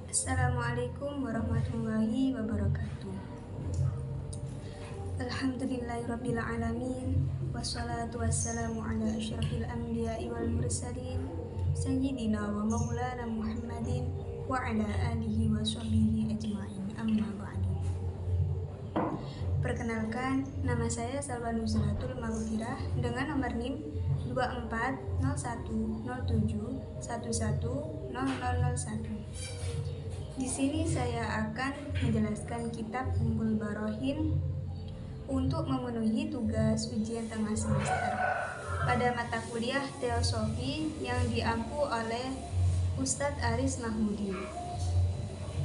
Assalamualaikum warahmatullahi wabarakatuh. Alhamdulillahirabbil alamin, wassalatu wassalamu ala asyrafil anbiya'i wal mursalin, sayyidina wa maulana Muhammadin wa ala alihi wa sahbihi ajma'in, amma ba'du. Perkenalkan, nama saya Salwa Nuzratul Maghfirah dengan nomor NIM 240107110001. Di sini saya akan menjelaskan kitab Ummul Barohin untuk memenuhi tugas ujian tengah semester pada mata kuliah Teosofi yang diampu oleh Ustadz Aris Mahmudi.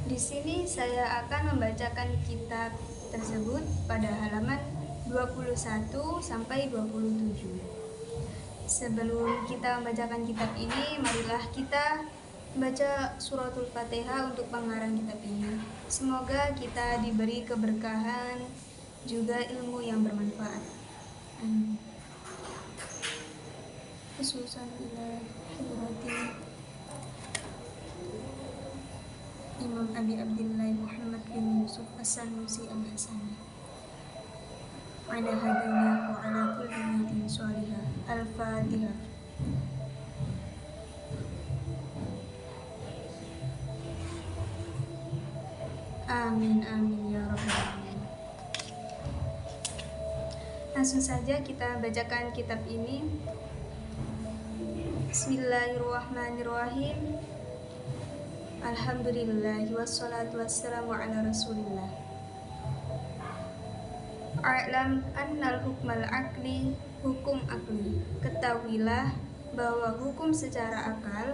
Di sini saya akan membacakan kitab tersebut pada halaman 21 sampai 27. Sebelum kita membacakan kitab ini, marilah kita baca suratul Fatihah untuk pengarang kitab ini. Semoga kita diberi keberkahan juga ilmu yang bermanfaat. Amin. Khususan ila hadrati Imam Abi Abdillah Muhammad bin Yusuf As-Sanusi Al-Hasani. Ala hadina wa ala kulli niyatin shalihah. Al-Fatihah. Amin amin ya rabbal alamin. Langsung saja kita bacakan kitab ini. Bismillahirrahmanirrahim. Alhamdulillah wassalatu wassalamu ala Rasulillah. A'lam annal hukmal akli hukum akli. Ketahuilah bahwa hukum secara akal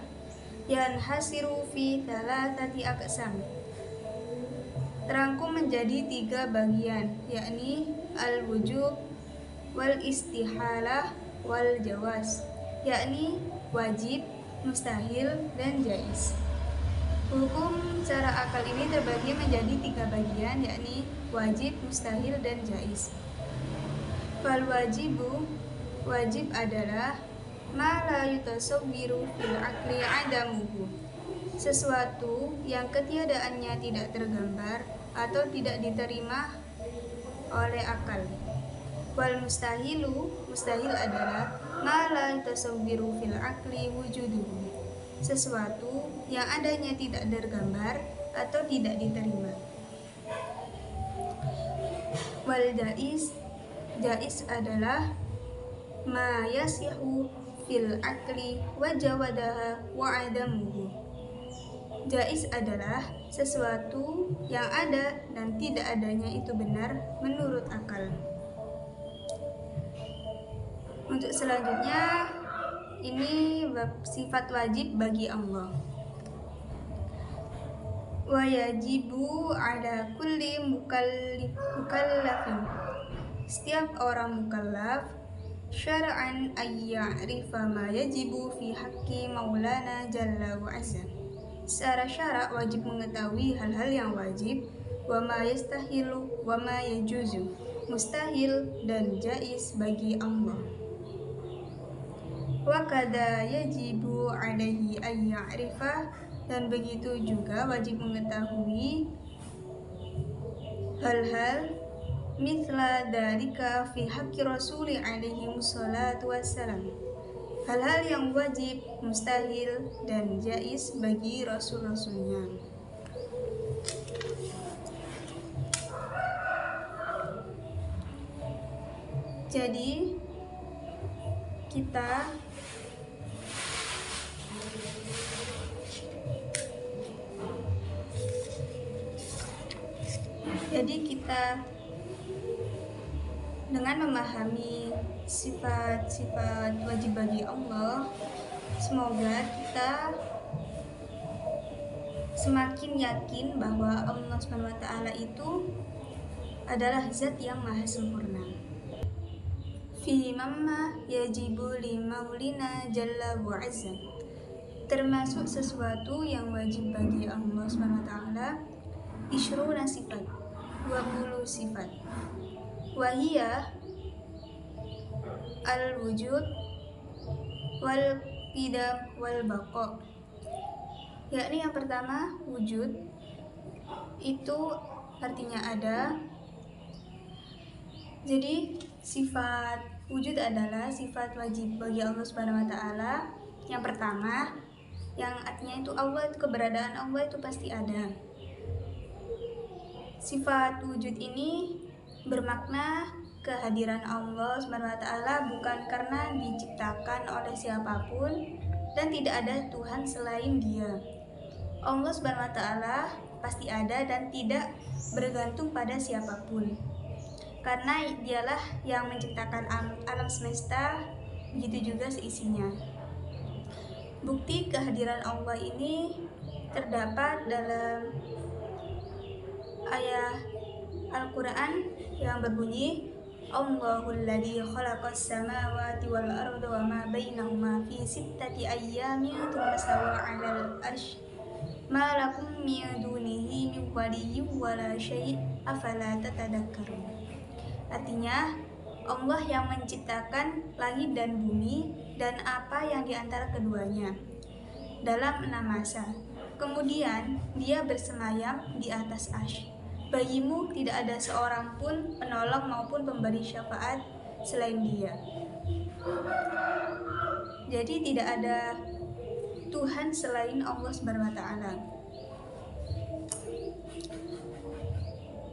yanhasiru fi thalathati aqsam, terangkum menjadi 3 bagian, yakni al-wujub, wal istihalah, wal jawaz, yakni wajib, mustahil, dan jaiz. Hukum secara akal ini terbagi menjadi 3 bagian, yakni wajib, mustahil, dan jaiz. Fal wajibu, wajib adalah ma la yutasawwiru fil aqli adamuhu, sesuatu yang ketiadaannya tidak tergambar atau tidak diterima oleh akal. Wal mustahilu, mustahil adalah ma la tasawwiru fil aqli wujuduhu, sesuatu yang adanya tidak tergambar atau tidak diterima. Wal jaiz, jaiz adalah ma yasihu fil aqli wa jawadaha wa adamuhu. Jaiz adalah sesuatu yang ada dan tidak adanya itu benar menurut akal. Untuk selanjutnya, ini bab sifat wajib bagi Allah. Wa yajibu ala kulli mukallafin, setiap orang mukallaf, syar'an ayya'rifa ma yajibu fi haqqi maulana jalla wa azza, secara syarak wajib mengetahui hal-hal yang wajib, wa ma yastahilu wa ma yajuzu, mustahil dan jaiz bagi Allah. Wa kada yajibu alaihi an ya'rifa, dan begitu juga wajib mengetahui hal-hal mithla dalika fi haqqi rasuli alaihi wassalatu wassalam, hal-hal yang wajib, mustahil, dan jaiz bagi rasul-rasulnya. Jadi kita dengan memahami sifat-sifat wajib bagi Allah, semoga kita semakin yakin bahwa Allah SWT itu adalah zat yang maha sempurna. Fi mamma yajibu li maulina jalla wa azza, termasuk sesuatu yang wajib bagi Allah SWT, isyruna sifat, 20 sifat. Wahiyah al-wujud wal qidam wal baqa, yakni yang pertama wujud, itu artinya ada. Jadi sifat wujud adalah sifat wajib bagi Allah Subhanahu wa taala. Yang pertama, yang artinya itu Allah, itu keberadaan Allah itu pasti ada. Sifat wujud ini bermakna kehadiran Allah Subhanahu wa taala bukan karena diciptakan oleh siapapun dan tidak ada Tuhan selain Dia. Allah Subhanahu wa taala pasti ada dan tidak bergantung pada siapapun. Karena Dialah yang menciptakan alam semesta, begitu juga seisinya. Bukti kehadiran Allah ini terdapat dalam ayat Al-Quran yang berbunyi Allahul ladzi khalaqas samawati wal arda wa ma bainahuma fi sittati ayyamin tsumma stawa 'alal 'arsy ma lakum min dunihi min waliyyin wala syai' afala tatadakkarun. Artinya, Allah yang menciptakan langit dan bumi dan apa yang di antara keduanya dalam 6 masa. Kemudian Dia bersemayam di atas arsy. Bagimu tidak ada seorang pun penolong maupun pemberi syafaat selain Dia. Jadi tidak ada Tuhan selain Allah Subhanahu wa taala.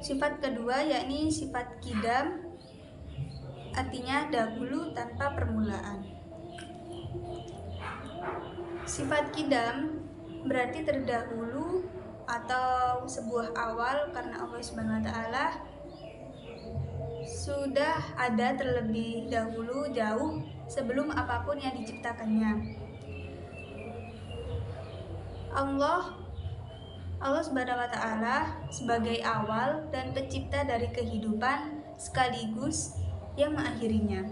Sifat kedua yakni sifat qidam, artinya dahulu tanpa permulaan. Sifat qidam berarti terdahulu atau sebuah awal karena Allah Subhanahu wa taala sudah ada terlebih dahulu jauh sebelum apapun yang diciptakannya. Allah Subhanahu wa taala sebagai awal dan pencipta dari kehidupan sekaligus yang mengakhirinya.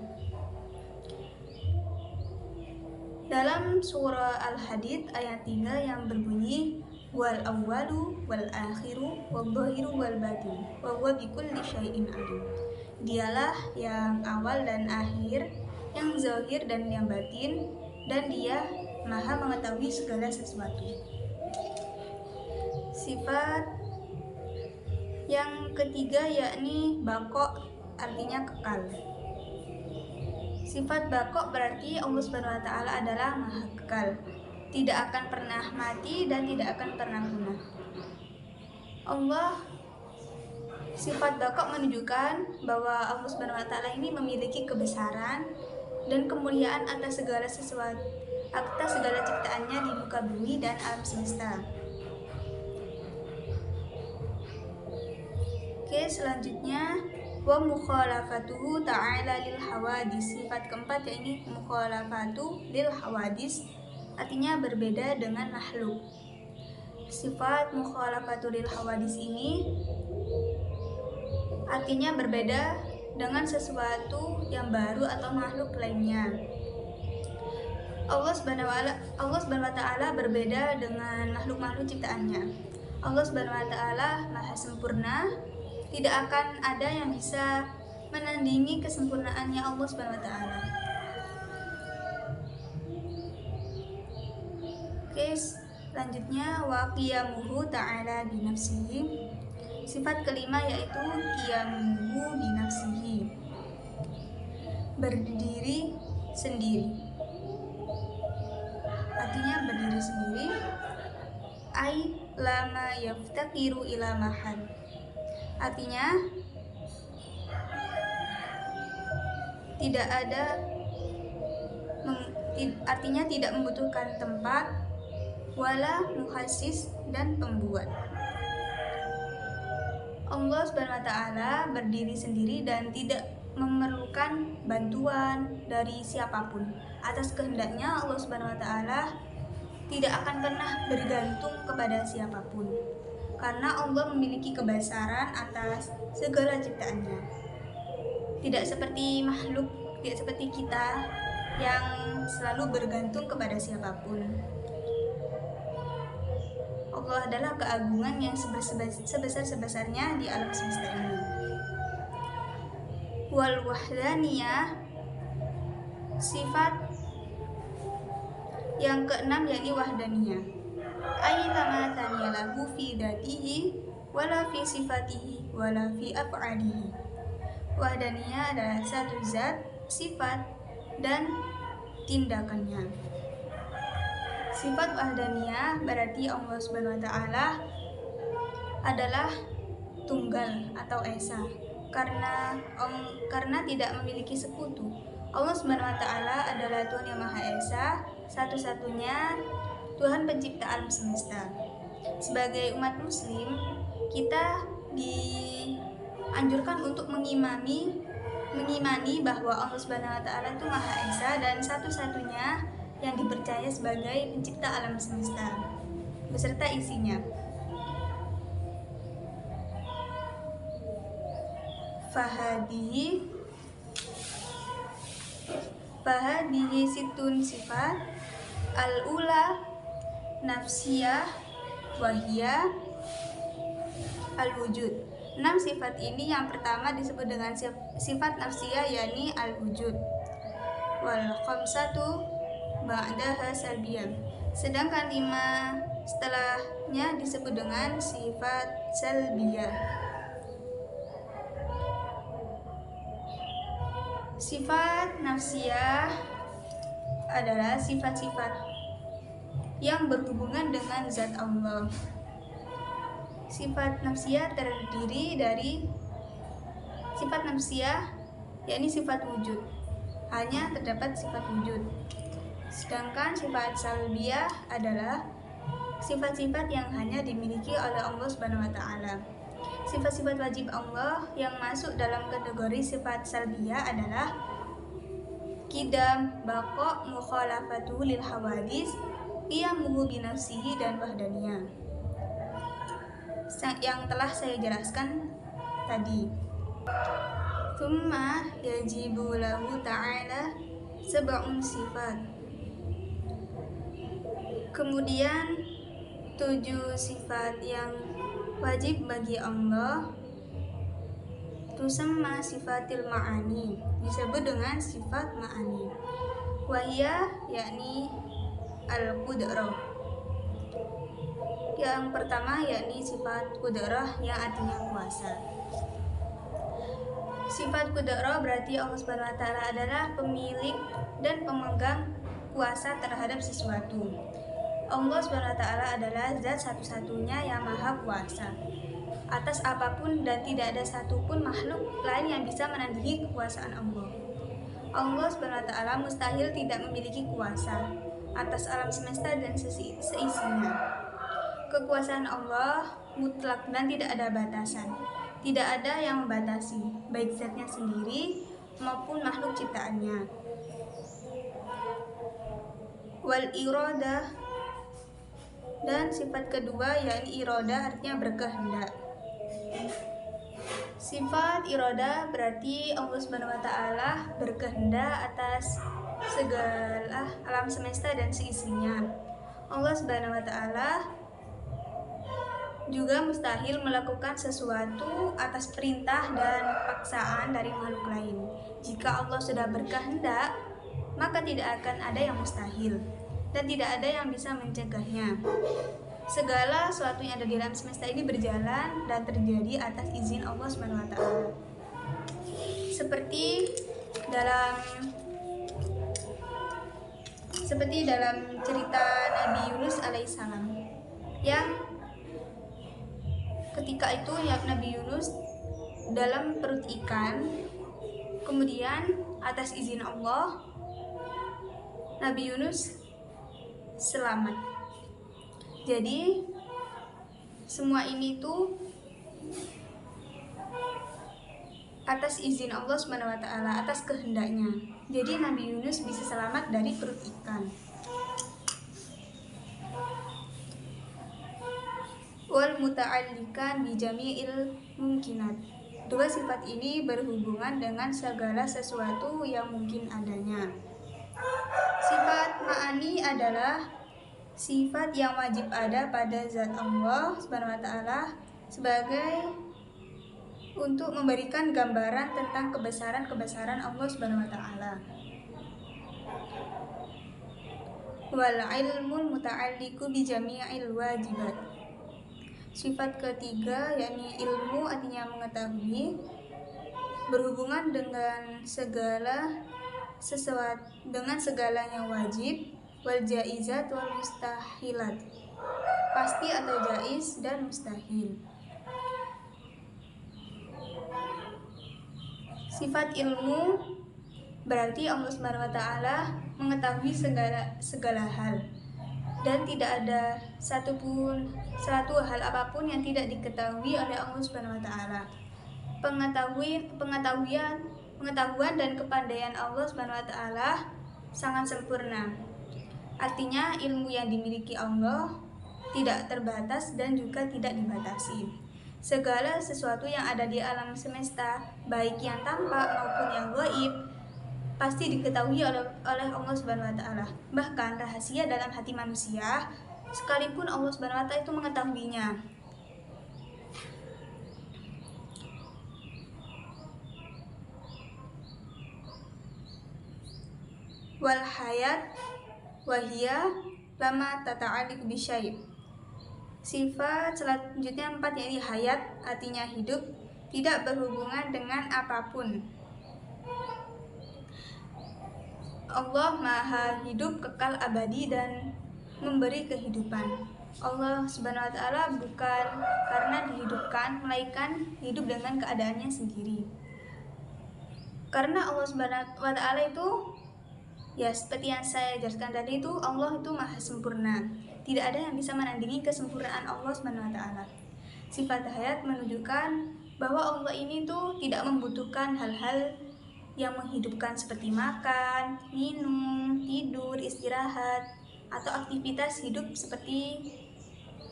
Dalam surah Al-Hadid ayat 3 yang berbunyi wal awwalu wal akhiru wal dhahiru wal batin wa huwa bikulli syai'in alim. Dialah yang awal dan akhir, yang zahir dan yang batin, dan Dia Maha mengetahui segala sesuatu. Sifat yang ketiga yakni baqo, artinya kekal. Sifat baqo berarti Allah Subhanahu wa taala adalah Maha kekal, tidak akan pernah mati dan tidak akan pernah punah. Sifat baqo menunjukkan bahwa Allah Subhanahu wa taala ini memiliki kebesaran dan kemuliaan atas segala sesuatu, atas segala ciptaannya di muka bumi dan alam semesta. Oke, selanjutnya wa mukhalafatuhu ta'ala lil hawadis. Sifat keempat yakni mukhalafatu lil hawadis, artinya berbeda dengan makhluk. Sifat mukhalafatu lil hawadis ini artinya berbeda dengan sesuatu yang baru atau makhluk lainnya. Allah Subhanahu wa taala berbeda dengan makhluk-makhluk ciptaannya. Allah Subhanahu wa taala Maha sempurna. Tidak akan ada yang bisa menandingi kesempurnaannya Allah Subhanahu wa taala. Oke, selanjutnya wa qiyamuhu ta'ala bi nafsihi. Sifat kelima yaitu qiyamuhu bi nafsihi, berdiri sendiri. Artinya berdiri sendiri ai lama yaftaqiru ila mahal. Artinya tidak membutuhkan tempat wala muhasis dan pembuat. Allah Subhanahu wa taala berdiri sendiri dan tidak memerlukan bantuan dari siapapun. Atas kehendaknya Allah Subhanahu wa taala tidak akan pernah bergantung kepada siapapun. Karena Allah memiliki kebesaran atas segala ciptaannya. Tidak seperti makhluk, tidak seperti kita yang selalu bergantung kepada siapapun. Allah adalah keagungan yang sebesar-sebesarnya di alam semesta ini. Wal wahdaniyah, sifat yang keenam yakni wahdaniyah. ay lama thaniya lahu fi datihi wala fi sifatihi wala fi af'alihi. Wahdaniyah adalah satu zat, sifat, dan tindakannya. Sifat wahdaniyah berarti Allah Subhanahu wa taala adalah tunggal atau esa, karena tidak memiliki sekutu. Allah Subhanahu wa taala adalah Tuhan yang Maha Esa, satu-satunya Tuhan pencipta alam semesta. Sebagai umat muslim, kita dianjurkan untuk mengimani bahwa Allah Subhanahu wa taala itu Maha Esa dan satu-satunya yang dipercaya sebagai pencipta alam semesta beserta isinya. Fahadihi situn sifat al-ula nafsiyah wahiyah al-wujud. 6 sifat ini yang pertama disebut dengan sifat nafsiyah, yakni al-wujud. Wal khamsatu ba'daha salbiyah. Sedangkan 5 setelahnya disebut dengan sifat salbiyah. Sifat nafsiyah adalah sifat-sifat yang berhubungan dengan zat Allah. Sifat nafsiyah terdiri dari sifat nafsiyah, yakni sifat wujud. Hanya terdapat sifat wujud. Sedangkan sifat salbiyah adalah sifat-sifat yang hanya dimiliki oleh Allah Subhanahu wa taala. Sifat-sifat wajib Allah yang masuk dalam kategori sifat salbiyah adalah qidam, baqa, mukhalafatu lil hawadis, qiyamuhu bi nafsihi, dan wahdaniyah yang telah saya jelaskan tadi. Tsumma yajibu lahu ta'ala sab'un sifat. Kemudian 7 sifat yang wajib bagi Allah tusamma sifatil ma'ani, disebut dengan sifat ma'ani. Wahia yakni al-qudrah. Yang pertama yakni sifat qudrah yang artinya kuasa. Sifat qudrah berarti Allah Subhanahu wa taala adalah pemilik dan pemegang kuasa terhadap sesuatu. Allah Subhanahu wa taala adalah zat satu-satunya yang maha kuasa atas apapun dan tidak ada satupun makhluk lain yang bisa menandingi kekuasaan Allah. Allah Subhanahu wa taala mustahil tidak memiliki kuasa atas alam semesta dan seisinya. Kekuasaan Allah mutlak dan tidak ada batasan. Tidak ada yang membatasi, baik zatnya sendiri maupun makhluk ciptaannya. Wal iradah, dan sifat kedua yakni iradah artinya berkehendak. Sifat iradah berarti Allah Subhanahu wa taala berkehendak atas segala alam semesta dan seisinya. Allah Subhanahu wa taala juga mustahil melakukan sesuatu atas perintah dan paksaan dari makhluk lain. Jika Allah sudah berkehendak, maka tidak akan ada yang mustahil dan tidak ada yang bisa mencegahnya. Segala sesuatu yang ada di alam semesta ini berjalan dan terjadi atas izin Allah Subhanahu wa taala. Seperti dalam cerita Nabi Yunus alaihissalam, yang ketika itu Nabi Yunus dalam perut ikan, kemudian atas izin Allah Nabi Yunus selamat. Jadi semua ini tuh atas izin Allah Subhanahu wa taala, atas kehendaknya. Jadi Nabi Yunus bisa selamat dari perut ikan. Wal muta'allikan bi jami'il mungkinat. 2 sifat ini berhubungan dengan segala sesuatu yang mungkin adanya. Sifat ma'ani adalah sifat yang wajib ada pada zat Allah Subhanahu wa taala sebagai untuk memberikan gambaran tentang kebesaran-kebesaran Allah Subhanahu wa taala. Wal ilmul muta'alliqu bi jami'il wajibat. Sifat ketiga yakni ilmu artinya mengetahui, berhubungan dengan segalanya wajib, wal jaizat wal mustahilat, pasti atau jaiz dan mustahil. Sifat ilmu berarti Allah Subhanahu wa taala mengetahui segala hal dan tidak ada satu hal apapun yang tidak diketahui oleh Allah Subhanahu wa taala. Pengetahuan dan kepandaian Allah Subhanahu wa taala sangat sempurna. Artinya ilmu yang dimiliki Allah tidak terbatas dan juga tidak dibatasi. Segala sesuatu yang ada di alam semesta, baik yang tampak maupun yang gaib, pasti diketahui oleh Allah Subhanahu wa taala. Bahkan rahasia dalam hati manusia sekalipun Allah Subhanahu wa taala itu mengetahuinya. Wal hayat wahia lama tata'alliq bi syai'. Sifat selanjutnya 4 yakni hayat artinya hidup, tidak berhubungan dengan apapun. Allah Maha hidup, kekal, abadi dan memberi kehidupan. Allah Subhanahu wa taala bukan karena dihidupkan, melainkan hidup dengan keadaannya sendiri. Karena Allah Subhanahu wa taala itu ya seperti yang saya jelaskan tadi itu, Allah itu maha sempurna. Tidak ada yang bisa menandingi kesempurnaan Allah Subhanahu wa taala. Sifat hayat menunjukkan bahwa Allah ini tuh tidak membutuhkan hal-hal yang menghidupkan seperti makan, minum, tidur, istirahat, atau aktivitas hidup seperti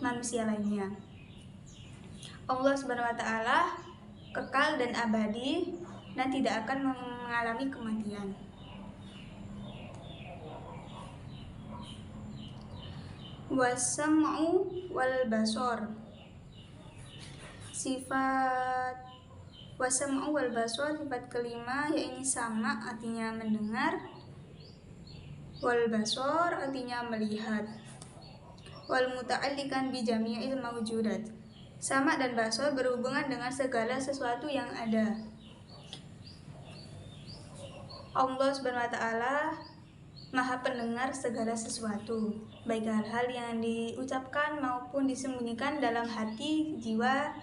manusia lainnya. Allah Subhanahu wa taala kekal dan abadi dan tidak akan mengalami kematian. Wasam'u wal basor. Sifat wasam'u wal basor, sifat kelima yaitu sama artinya mendengar, wal basor artinya melihat, wal muta'alliqan bi jami'il mawjudat. Sama dan basor berhubungan dengan segala sesuatu yang ada. Allah Subhanahu wa taala Maha pendengar segala sesuatu, baik hal-hal yang diucapkan maupun disembunyikan dalam hati, jiwa,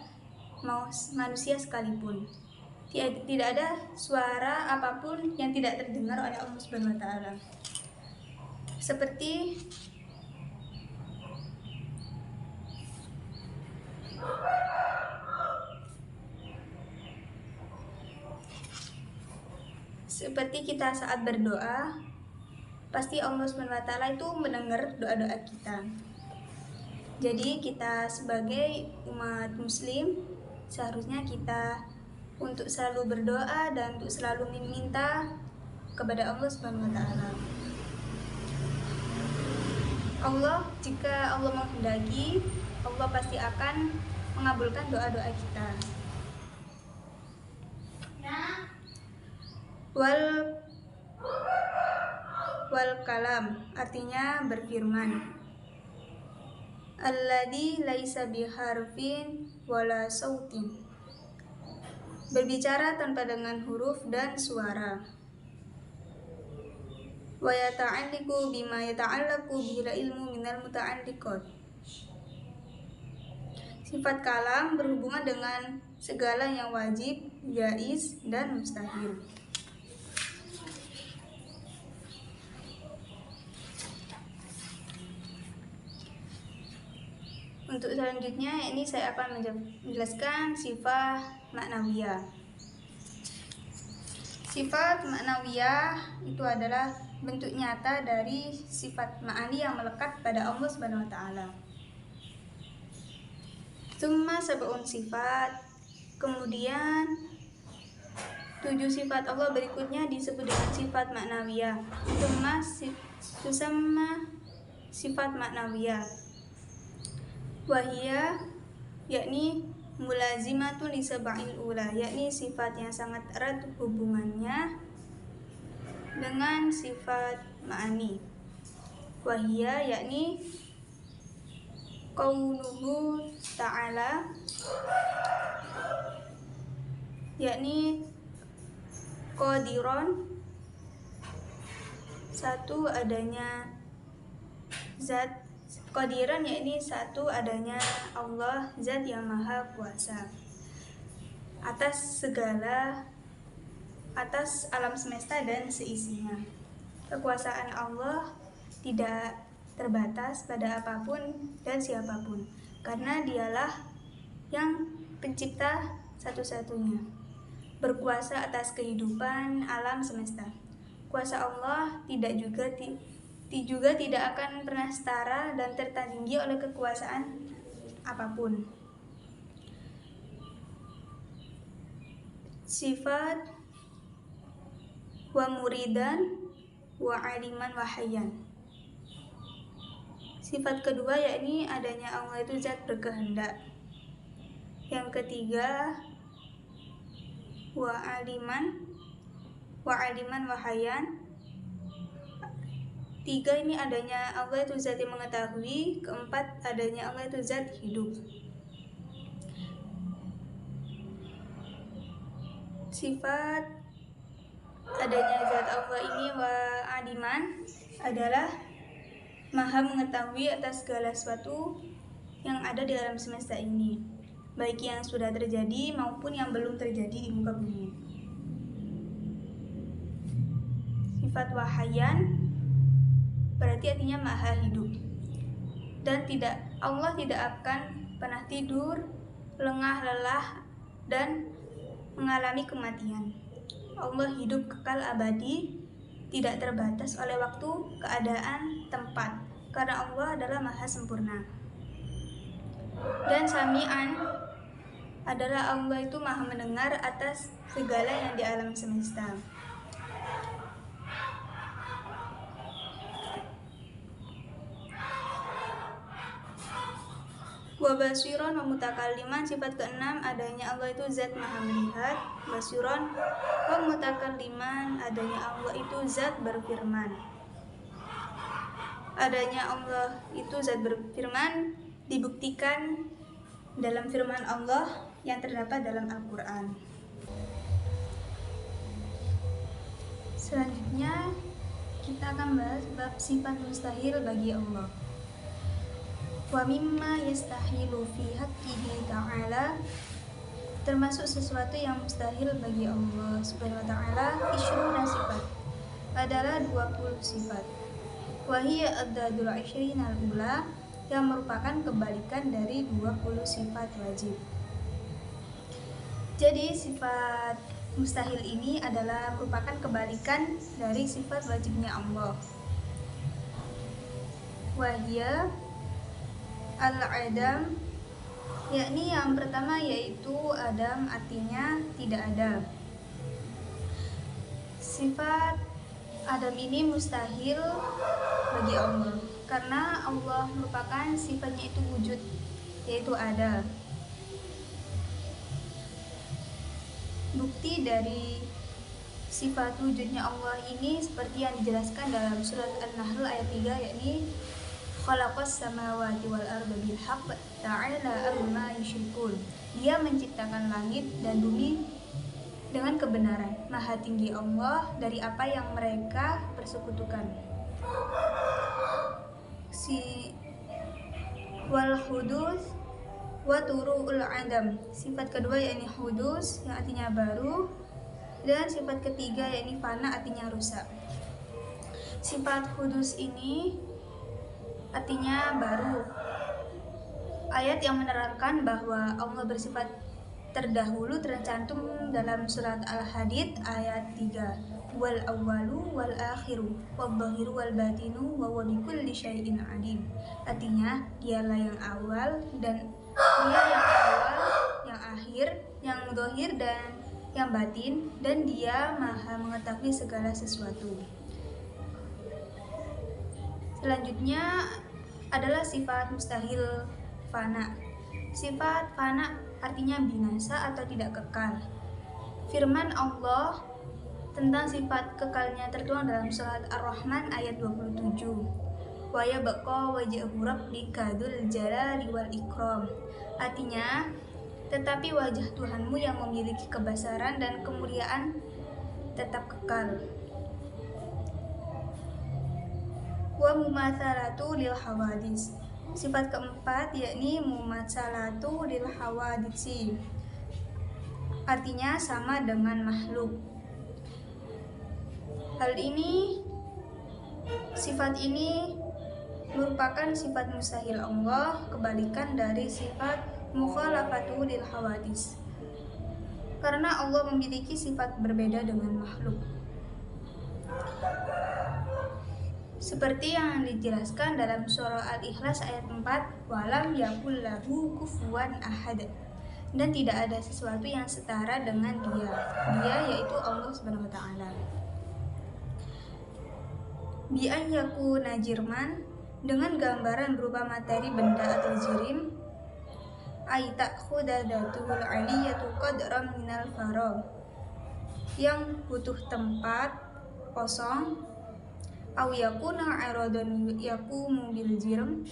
manusia sekalipun. Tidak ada suara apapun yang tidak terdengar oleh Allah Subhanahu wa taala. Seperti kita saat berdoa, pasti Allah Subhanahu wa taala itu mendengar doa-doa kita. Jadi kita sebagai umat muslim seharusnya kita untuk selalu berdoa dan untuk selalu meminta kepada Allah Subhanahu wa taala. Jika Allah menghendaki, Allah pasti akan mengabulkan doa-doa kita. Wal kalam artinya berfirman. Alladzi laisa biharfin wala sautin. Berbicara tanpa dengan huruf dan suara. Wa yata'alliqu bima yata'allaqu bil ilmu minal muta'alliqat. Sifat kalam berhubungan dengan segala yang wajib, jaiz dan mustahil. Untuk selanjutnya ini saya akan menjelaskan sifat maknawiyah. Sifat maknawiyah itu adalah bentuk nyata dari sifat ma'ani yang melekat pada Allah Subhanahu wa taala. Tsumma sab'un sifat. Kemudian 7 sifat Allah berikutnya disebut dengan sifat maknawiyah. Tsumma sifat maknawiyah. Wahia yakni mulazimatun li sab'il ula, yakni sifat yang sangat erat hubungannya dengan sifat ma'ani. Wahia yakni qaunuhu ta'ala, yakni qadiron, satu adanya zat qadiran, yakni satu adanya Allah, zat yang maha kuasa atas alam semesta dan seisinya. Kekuasaan Allah tidak terbatas pada apapun dan siapapun, karena dialah yang pencipta satu-satunya, berkuasa atas kehidupan alam semesta. Kuasa Allah juga tidak akan pernah setara dan tertandingi oleh kekuasaan apapun. Sifat wa muridan wa aliman wa hayyan. Sifat kedua yakni adanya Allah itu zat berkehendak. Yang ketiga wa aliman wa hayyan. Tiga ini adanya Allah itu zat yang mengetahui. Keempat adanya Allah itu zat hidup. Sifat adanya zat Allah ini wa aliman adalah maha mengetahui atas segala sesuatu yang ada di alam semesta ini, baik yang sudah terjadi maupun yang belum terjadi di muka bumi. Sifat wahyan berarti artinya maha hidup, dan Allah tidak akan pernah tidur, lengah, lelah, dan mengalami kematian. Allah hidup kekal abadi, tidak terbatas oleh waktu, keadaan, tempat, karena Allah adalah maha sempurna. Dan sami'an adalah Allah itu maha mendengar atas segala yang di alam semesta. Wa basiron wa mutakalliman. Sifat keenam adanya Allah itu zat maha melihat. Basiron wa mutakalliman adanya Allah itu zat berfirman. Adanya Allah itu zat berfirman dibuktikan dalam firman Allah yang terdapat dalam Al-Quran. Selanjutnya kita akan bahas bab sifat mustahil bagi Allah. Wa mimma yastahilu fi haqqihi ta'ala, termasuk sesuatu yang mustahil bagi Allah Subhanahu wa ta'ala, isyruna sifat, adalah 20 sifat. Wa hiya ad-dadul 20 al-ula, yang merupakan kebalikan dari 20 sifat wajib. Jadi sifat mustahil ini adalah merupakan kebalikan dari sifat wajibnya Allah. Wa hiya al-adam, yakni yang pertama yaitu adam, artinya tidak ada. Sifat adam ini mustahil bagi Allah karena Allah merupakan sifatnya itu wujud, yaitu ada. Bukti dari sifat wujudnya Allah ini seperti yang dijelaskan dalam surat An-Nahl ayat 3, yakni khalaqas samawati wal arda bil haqq ta'ala amma yusyrikun. Dia menciptakan langit dan bumi dengan kebenaran. Maha tinggi Allah dari apa yang mereka persekutukan. Wal hudus wa turu'ul adam. Sifat kedua yakni hudus yang artinya baru, dan sifat ketiga yakni fana artinya rusak. Sifat hudus ini artinya baru. Ayat yang menerangkan bahwa Allah bersifat terdahulu tercantum dalam surat Al-Hadid ayat 3. Wal awwalu wal akhiru wal zahiru wal batinu wa huwa bikulli syai'in alim. Artinya dialah yang awal dan dia yang awal, yang akhir, yang zahir dan yang batin, dan dia maha mengetahui segala sesuatu. Selanjutnya adalah sifat mustahil fana. Sifat fana artinya binasa atau tidak kekal. Firman Allah tentang sifat kekalnya tertuang dalam surat Ar-Rahman ayat 27. wa yabqa wajhu rabbika dzul jalali wal ikram. Artinya, tetapi wajah Tuhanmu yang memiliki kebesaran dan kemuliaan tetap kekal. Wa mumatsalatu lil hawadis. Sifat keempat yakni mumatsalatu lil hawadisi. Artinya sama dengan makhluk. Sifat ini merupakan sifat mustahil Allah, kebalikan dari sifat mukhalafatu lil hawadis. Karena Allah memiliki sifat berbeda dengan makhluk. Seperti yang dijelaskan dalam surah Al-Ikhlas ayat 4, walam yakul lahu kufuwan ahad. Dan tidak ada sesuatu yang setara dengan dia. Dia yaitu Allah Subhanahu wa taala. Bi an yakuna jirman, dengan gambaran berupa materi benda atau jirim. Ay ta'khudadatul aliyatu qadram minal faragh, yang butuh tempat kosong. Aw yakuna aradun yaqumu bil jirm,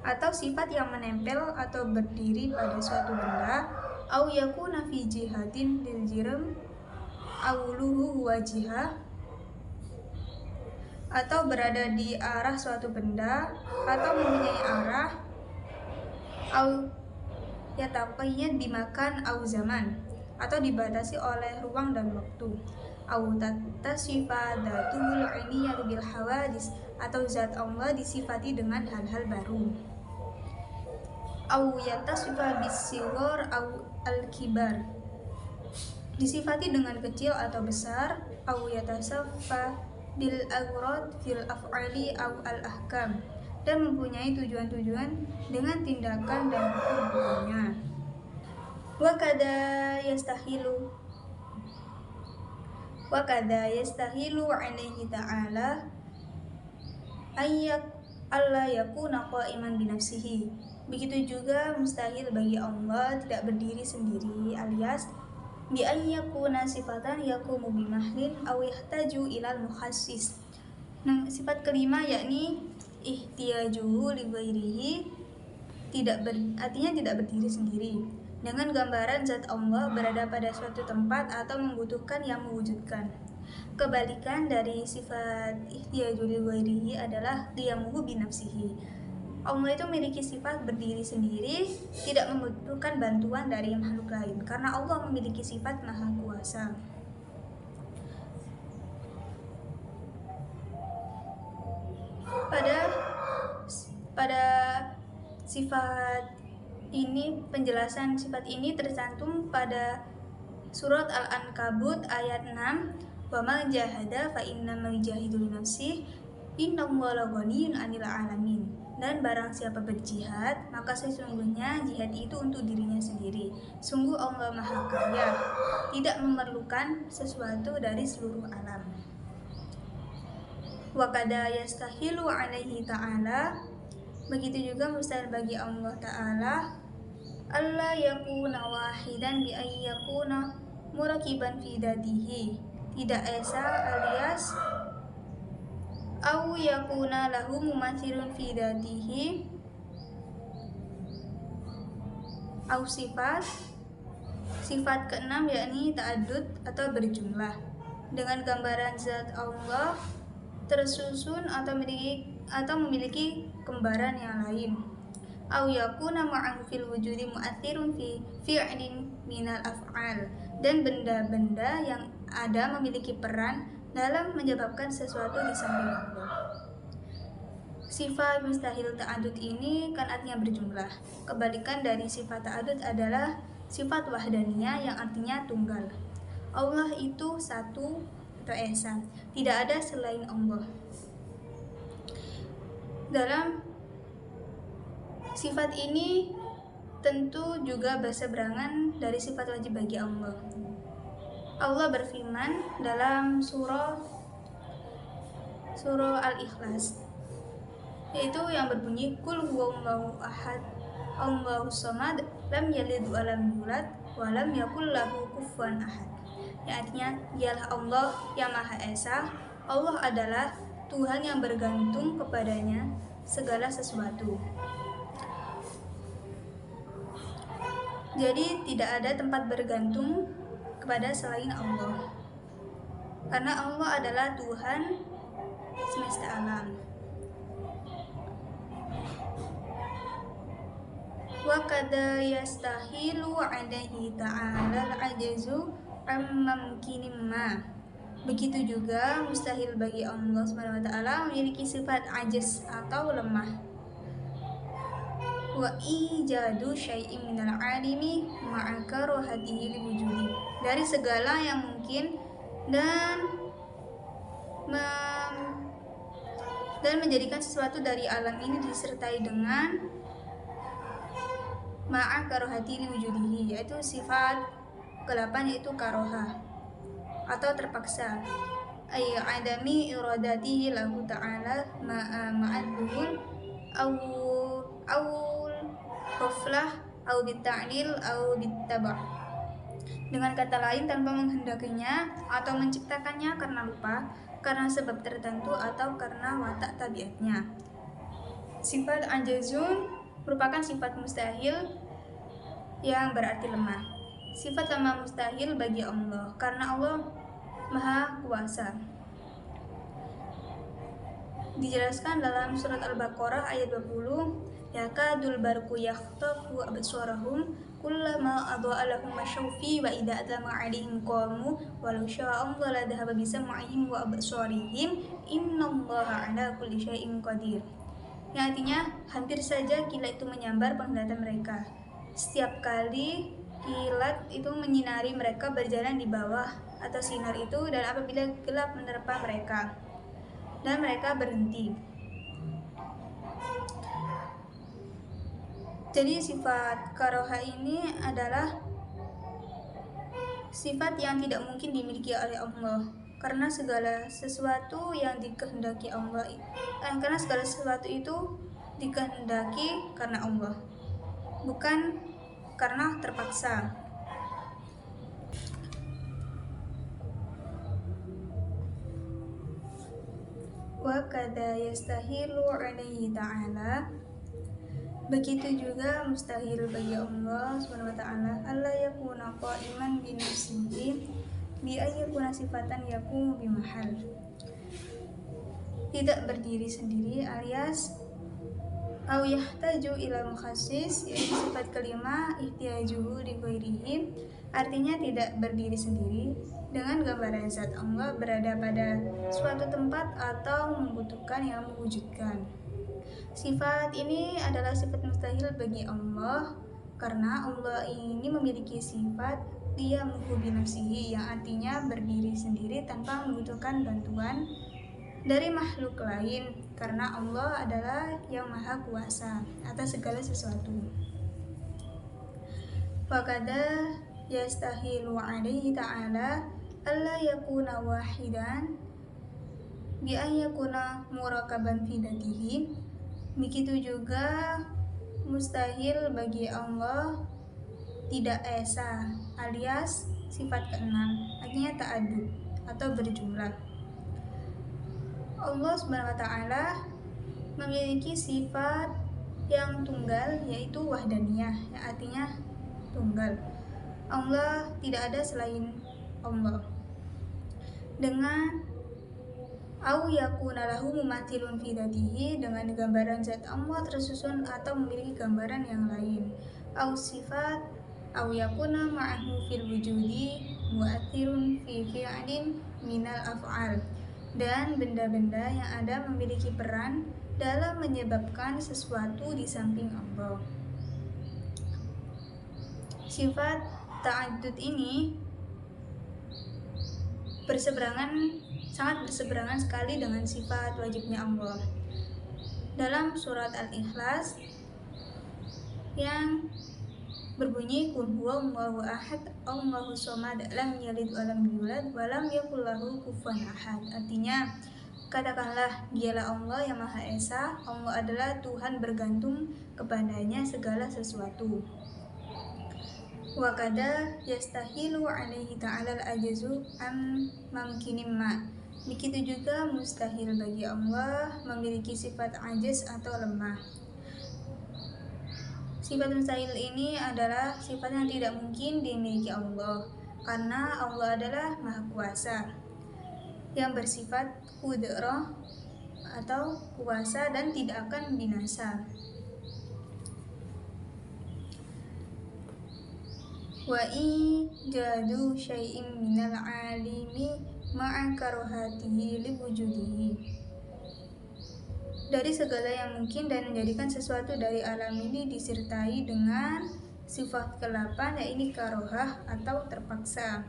atau sifat yang menempel atau berdiri pada suatu benda. Aw yakuna fi jihatin lil jirm awluhu wajihah, atau berada di arah suatu benda atau mempunyai arah. Aw yataqayyad dimakan aw zaman, atau dibatasi oleh ruang dan waktu. Aw tattasifa dzatul ainiyah bil hawadis, atau zat Allah disifati dengan hal-hal baru. Aw yatasifa bis sighar aw al-kibar, disifati dengan kecil atau besar. Aw yatasaffa bil aghrad fil af'ali aw al-ahkam, dan mempunyai tujuan-tujuan dengan tindakan dan hukum-hukumnya. Wa kada yastahilu alaihi ta'ala alla yakuna qa'iman bi nafsihi. Begitu juga mustahil bagi Allah tidak berdiri sendiri, alias bi an yakuna sifatan yaqumu bi mahlin aw yahtaju ilal mukhassis. Nah, sifat kelima yakni ihtiyajuhu li ghairihi, artinya tidak berdiri sendiri. Dengan gambaran zat Allah berada pada suatu tempat atau membutuhkan yang mewujudkan. Kebalikan dari sifat ihtiyaju li ghairihi adalah qiyamuhu bi nafsihi. Allah itu memiliki sifat berdiri sendiri, tidak membutuhkan bantuan dari makhluk lain, karena Allah memiliki sifat maha kuasa. Pada sifat ini, penjelasan sifat ini tercantum pada surat Al-Ankabut ayat 6, wa man jahada fa innama yujahidu li nafsihi innallaha ghaniyyun 'anil 'alamin. Dan barang siapa berjihad, maka sesungguhnya jihad itu untuk dirinya sendiri. Sungguh Allah Maha Kaya, tidak memerlukan sesuatu dari seluruh alam. Wa kada yastahilu alaihi ta'ala, begitu juga mustahil bagi Allah Ta'ala alla yakuna wahidan bi an yakuna murakiban fi datihi, tidak esa alias au yakuna lahu mumathilun fi datihi au sifat keenam yakni ta'addud atau berjumlah, dengan gambaran zat Allah tersusun atau memiliki kembaran yang lain. Au yakuna ma'ahu fil wujudi mu'athirun fi fi'lin minal af'al, dan benda-benda yang ada memiliki peran dalam menyebabkan sesuatu di samping Allah. Sifat mustahil ta'adud ini kan artinya berjumlah. Kebalikan dari sifat ta'adud adalah sifat wahdaniyah yang artinya tunggal. Allah itu satu atau esa, tidak ada selain Allah. Dalam sifat ini tentu juga berseberangan dari sifat wajib bagi Allah. Allah berfirman dalam surah Al-Ikhlas, yaitu yang berbunyi qul huwallahu ahad Allahus samad lam yalid wa lam yulad wa lam yakul lahu kufuwan ahad. Yang artinya, dialah Allah yang Maha Esa, Allah adalah Tuhan yang bergantung kepadanya segala sesuatu. Jadi tidak ada tempat bergantung kepada selain Allah, karena Allah adalah Tuhan semesta alam. Wa kada yastahilu alaihi ta'ala al-ajazu am-mumkinim ma. Begitu juga mustahil bagi Allah Subhanahu wa taala memiliki sifat ajaz atau lemah. Wa ijadu syai'in minal alimi ma'a karahatihi liwujudi. Dari segala yang mungkin dan menjadikan sesuatu dari alam ini disertai dengan ma'a karahatihi liwujudihi, yaitu sifat ke-8 yaitu karoha atau terpaksa, ay adami iradatihi lahu ta'ala ma'adduhun au ghaflah au bita'lil au bittaba'. Dengan kata lain, tanpa menghendakinya atau menciptakannya karena lupa, karena sebab tertentu, atau karena watak tabiatnya. Sifat ajazun merupakan sifat mustahil yang berarti lemah. Sifat lemah mustahil bagi Allah karena Allah Maha Kuasa. Dijelaskan dalam surat Al-Baqarah ayat 20, yakadul barqu yakhtafu absarahum kullama adha'a lahum masyaw fi wa idza atama 'alaihim qamu walau syaa Allah la dhahaba bi sam'ihim wa absarihim innallaha 'ala kulli syai'in qadir. Yang artinya, hampir saja kilat itu menyambar penglihatan mereka. Setiap kali kilat itu menyinari mereka berjalan di bawah atau sinar itu, dan apabila gelap menerpa mereka dan mereka berhenti. Jadi sifat karoha ini adalah sifat yang tidak mungkin dimiliki oleh Allah, karena segala sesuatu yang dikehendaki Allah, karena segala sesuatu itu dikehendaki karena Allah, bukan karena terpaksa. Wa kada yastahilu alaihi ta'ala, begitu juga mustahil bagi Allah Subhanahu wa taala alla yakuna qa'iman bi nafsihi bi ayyakuna sifatan yakumu bi mahal, tidak berdiri sendiri alias au yahtaju ila mukhassis, yaitu sifat kelima ihtiyajuhu li ghairihi, artinya tidak berdiri sendiri dengan gambaran zat Allah berada pada suatu tempat atau membutuhkan yang mewujudkan. Sifat ini adalah sifat mustahil bagi Allah karena Allah ini memiliki sifat dia bi nafsihi, yang artinya berdiri sendiri tanpa membutuhkan bantuan dari makhluk lain, karena Allah adalah yang maha kuasa atas segala sesuatu. Fakada yastahilu alaihi ta'ala alla yakuna wahidan bi an yakuna murakaban fi dzatihi. Begitu juga mustahil bagi Allah tidak esa alias sifat keenam, artinya ta'addud atau berjumlah. Allah Subhanahu wa taala memiliki sifat yang tunggal, yaitu wahdaniyah, yang artinya tunggal. Allah tidak ada selain Allah. Dengan au yakuna lahu mumathilun fi dzatihi, dengan gambaran zat Allah tersusun atau memiliki gambaran yang lain. Au sifat au yakuna ma'ahu fil wujudi mu'athirun fi fi'lin minal af'al, dan benda-benda yang ada memiliki peran dalam menyebabkan sesuatu di samping Allah. Sifat ta'addud ini sangat berseberangan sekali dengan sifat wajibnya Allah. Dalam surat Al-Ikhlas yang berbunyi qul huwallahu ahad Allahu shomad lam yalid wa lam yulad wa lam yakul lahu kufuwan ahad, artinya katakanlah dialah Allah yang Maha Esa, Allah adalah Tuhan bergantung kepadanya segala sesuatu. Wa kada yastahilu alaihi ta'ala al-ajazu am mumkinim ma, Begitu juga mustahil bagi Allah memiliki sifat ajiz atau lemah. Sifat mustahil ini adalah sifat yang tidak mungkin dimiliki Allah, karena Allah adalah Maha Kuasa yang bersifat qudrah atau kuasa dan tidak akan binasa. Wa ijadu syai'in minal alimi ma'a karohatihi liwujudihi. Dari segala yang mungkin dan menjadikan sesuatu dari alam ini disertai dengan sifat ke-8, yaitu karohah atau terpaksa.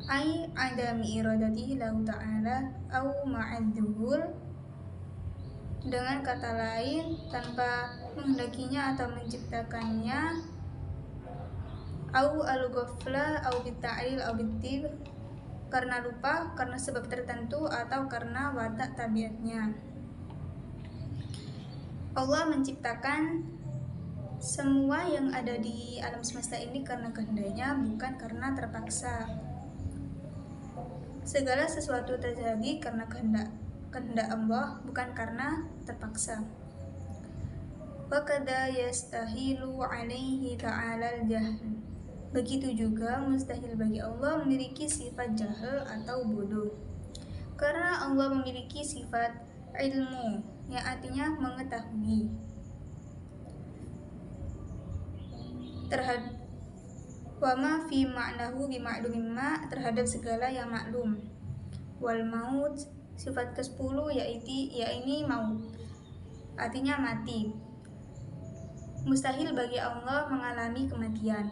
Ai adami iradatihi lahu ta'ala au ma'adzuhul, dengan kata lain tanpa menghendakinya atau menciptakannya, au al-ghafla au bita'il au bitib, karena lupa, karena sebab tertentu, atau karena watak tabiatnya. Allah menciptakan semua yang ada di alam semesta ini karena kehendaknya, bukan karena terpaksa. Segala sesuatu terjadi karena kehendak Allah, bukan karena terpaksa. Wa kada yastahilu alaihi ta'ala al-jahl. Begitu juga mustahil bagi Allah memiliki sifat jahil atau bodoh, karena Allah memiliki sifat ilmu yang artinya mengetahui terhadap wa ma fi ma'nahu bi ma'lumin ma, terhadap segala yang maklum. Wal maut, sifat ke-10 yaitu maut, artinya mati. Mustahil bagi Allah mengalami kematian,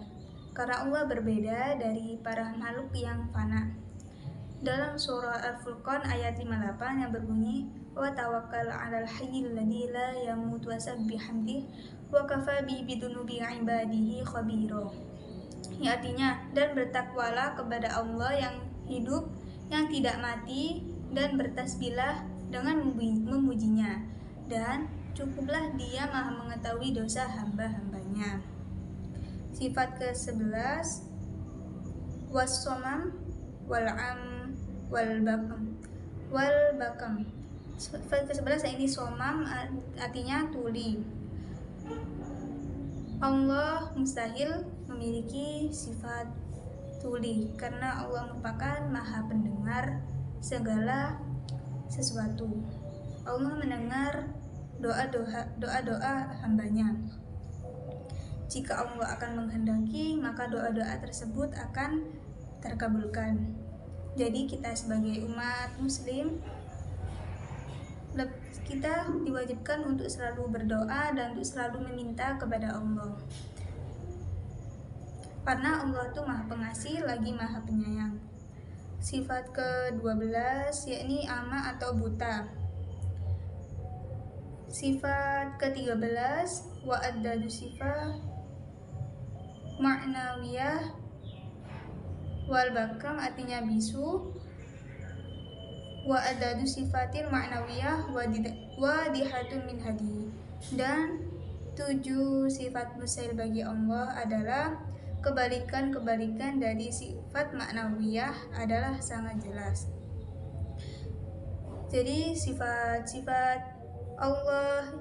karena Allah berbeda dari para makhluk yang fana. Dalam surah Al-Furqan ayat 58 yang berbunyi, wa tawakkal 'alal hayyil ladzi la yamut wa sabbih bihamdihi wa kafa bi bidunubi ibadihi khabira. Yang artinya, dan bertakwalah kepada Allah yang hidup, yang tidak mati, dan bertasbihlah dengan memujinya, dan cukuplah Dia Maha mengetahui dosa hamba-hambanya. Sifat ke-11 was-somam wal-am wal-bakam. Sifat ke-11 ini somam, artinya tuli. Allah mustahil memiliki sifat tuli karena Allah merupakan Maha pendengar segala sesuatu. Allah mendengar doa-doa hambanya. Jika Allah akan menghendaki, maka doa-doa tersebut akan terkabulkan. Jadi kita sebagai umat muslim, kita diwajibkan untuk selalu berdoa dan untuk selalu meminta kepada Allah, karena Allah itu Maha Pengasih lagi Maha Penyayang. Sifat ke-12 yakni ama atau buta. Sifat ke-13 wa addadu sifat ma'nawiyah wal bakam, artinya bisu. Wa adadu sifatil ma'nawiyah wa dihatun min hadi. Dan 7 sifat mustahil bagi Allah adalah kebalikan-kebalikan dari sifat ma'nawiyah adalah sangat jelas. Jadi sifat-sifat Allah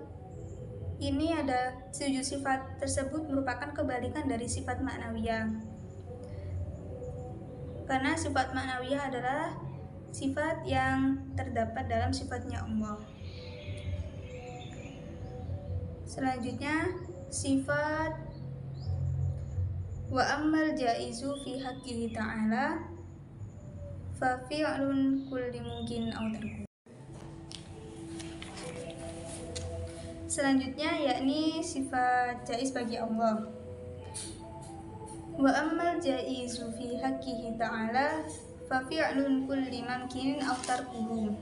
ini ada 7 sifat tersebut merupakan kebalikan dari sifat ma'nawiyah, karena sifat ma'nawiyah adalah sifat yang terdapat dalam sifatnya Allah. Selanjutnya sifat wa ammal jaizu fi haqqihi ta'ala fa fi'lun kulli mungkin aw tarku. Selanjutnya yakni sifat jaiz bagi Allah. Wa ammal jaizu fi haqqihi ta'ala fa fi'lun kulli mumkin aw tarkuhu.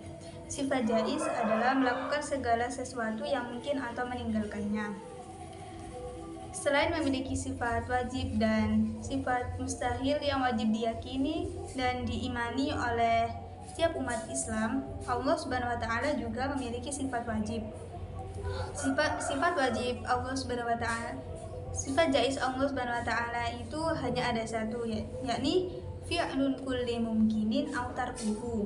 Sifat jaiz adalah melakukan segala sesuatu yang mungkin atau meninggalkannya. Selain memiliki sifat wajib dan sifat mustahil yang wajib diyakini dan diimani oleh setiap umat Islam, Allah Subhanahu wa taala juga memiliki sifat wajib. Sifat wajib Allah Subhanahu wa taala, sifat jaiz Allah Subhanahu wa taala itu hanya ada satu, yakni fi'lun kulli mumkinin aw tarkuhu.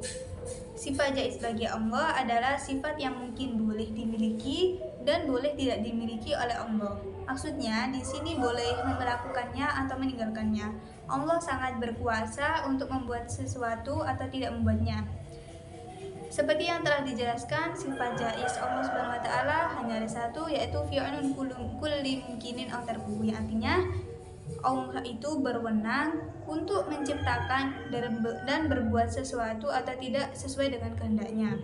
Sifat jaiz bagi Allah adalah sifat yang mungkin boleh dimiliki dan boleh tidak dimiliki oleh Allah. Maksudnya di sini boleh melakukannya atau meninggalkannya. Allah sangat berkuasa untuk membuat sesuatu atau tidak membuatnya. Seperti yang telah dijelaskan, sifat jaiz Allah Subhanahu wa taala hanya ada satu, yaitu fi'lun kulli mumkinin aw tarkuhu, yang artinya Allah itu berwenang untuk menciptakan dan berbuat sesuatu atau tidak sesuai dengan kehendaknya.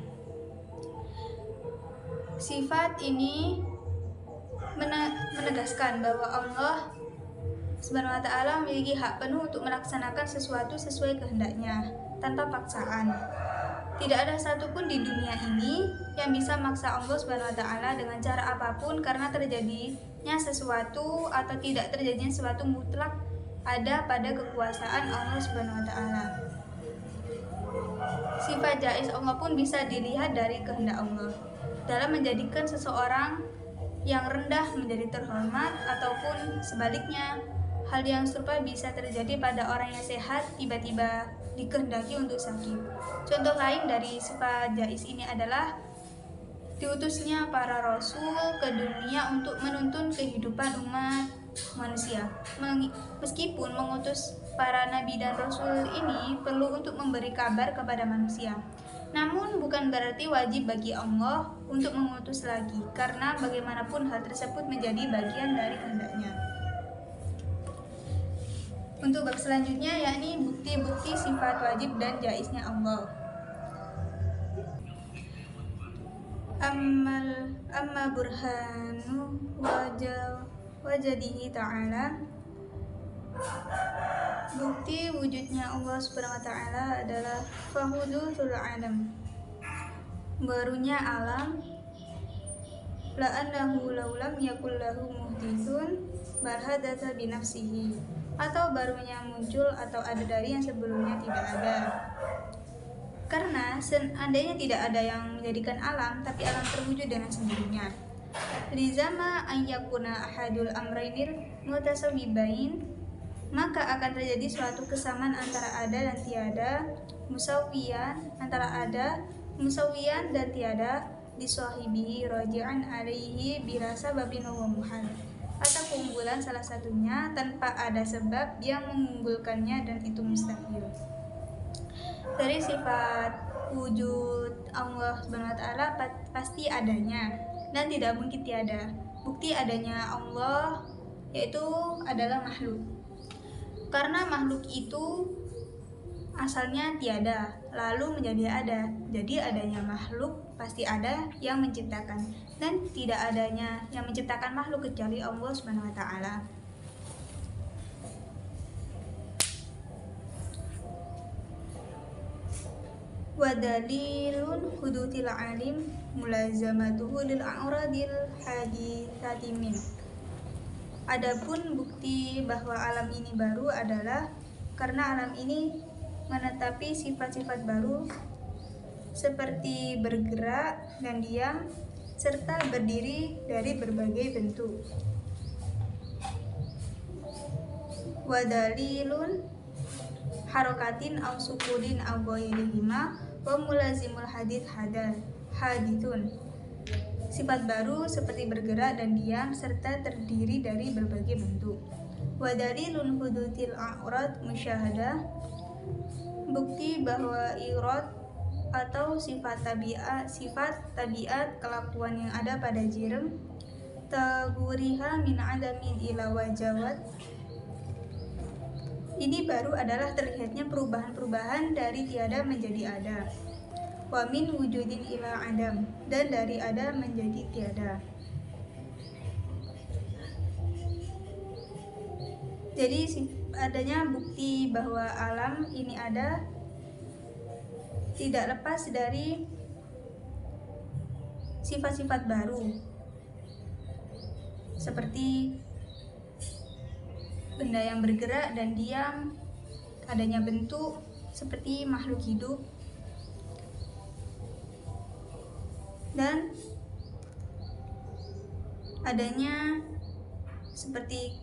Sifat ini menegaskan bahwa Allah Subhanahu wa taala memiliki hak penuh untuk melaksanakan sesuatu sesuai kehendaknya tanpa paksaan. Tidak ada satupun di dunia ini yang bisa maksa Allah Subhanahu wa taala dengan cara apapun, karena terjadinya sesuatu atau tidak terjadinya sesuatu mutlak ada pada kekuasaan Allah Subhanahu wa taala. Sifat jaiz Allah pun bisa dilihat dari kehendak Allah dalam menjadikan seseorang yang rendah menjadi terhormat, ataupun sebaliknya. Hal yang serupa bisa terjadi pada orang yang sehat tiba-tiba dikehendaki untuk sakit. Contoh lain dari sifat jaiz ini adalah diutusnya para rasul ke dunia untuk menuntun kehidupan umat manusia. Meskipun mengutus para nabi dan rasul ini perlu untuk memberi kabar kepada manusia, namun bukan berarti wajib bagi Allah untuk mengutus lagi, karena bagaimanapun hal tersebut menjadi bagian dari kehendaknya. Untuk bab selanjutnya, yakni bukti-bukti sifat wajib dan jaiznya Allah. Amma burhanu wajadihi ta'ala. Bukti wujudnya Allah Subhanahu wa taala adalah fahudutul alam, barunya alam, la annahu laulam yakul lahu muhdithun bal hadatsa bi nafsihi, atau barunya muncul atau ada dari yang sebelumnya tidak ada. Karena seandainya tidak ada yang menjadikan alam, tapi alam terwujud dengan sendirinya. Lizama ayyakuna ahadul amrainil mutasawibain, maka akan terjadi suatu kesamaan antara ada dan tiada, musawiyan dan tiada, diswahibihi raji'an alaihi birasa babin wa muhal, atau keunggulan salah satunya tanpa ada sebab yang mengunggulkannya dan itu mustahil. Dari sifat wujud Allah Subhanahu wa taala pasti adanya dan tidak mungkin tiada. Bukti adanya Allah yaitu adalah makhluk. Karena makhluk itu asalnya tiada lalu menjadi ada. Jadi adanya makhluk pasti ada yang menciptakan, dan tidak adanya yang menciptakan makhluk kecuali Allah Subhanahu wa taala. Wa dalilun hudutil alim mulazamatuhu lil a'radil haditsati min. Adapun bukti bahwa alam ini baru adalah karena alam ini menetapi sifat-sifat baru seperti bergerak dan diam serta berdiri dari berbagai bentuk. Wa dalilun harokatin aw sukunin aw ghairihima wa mulazimul hadithun. Sifat baru seperti bergerak dan diam serta terdiri dari berbagai bentuk. Wa dalilun hudutil a'rad musyahadah. Bukti bahwa irad atau sifat tabiat kelakuan yang ada pada jirem, taguriha min adamin ila wajawat. Ini baru adalah terlihatnya perubahan-perubahan dari tiada menjadi ada. Wa min wujudin ila adam, dan dari ada menjadi tiada. Jadi adanya bukti bahwa alam ini ada tidak lepas dari sifat-sifat baru seperti benda yang bergerak dan diam, adanya bentuk seperti makhluk hidup, dan adanya seperti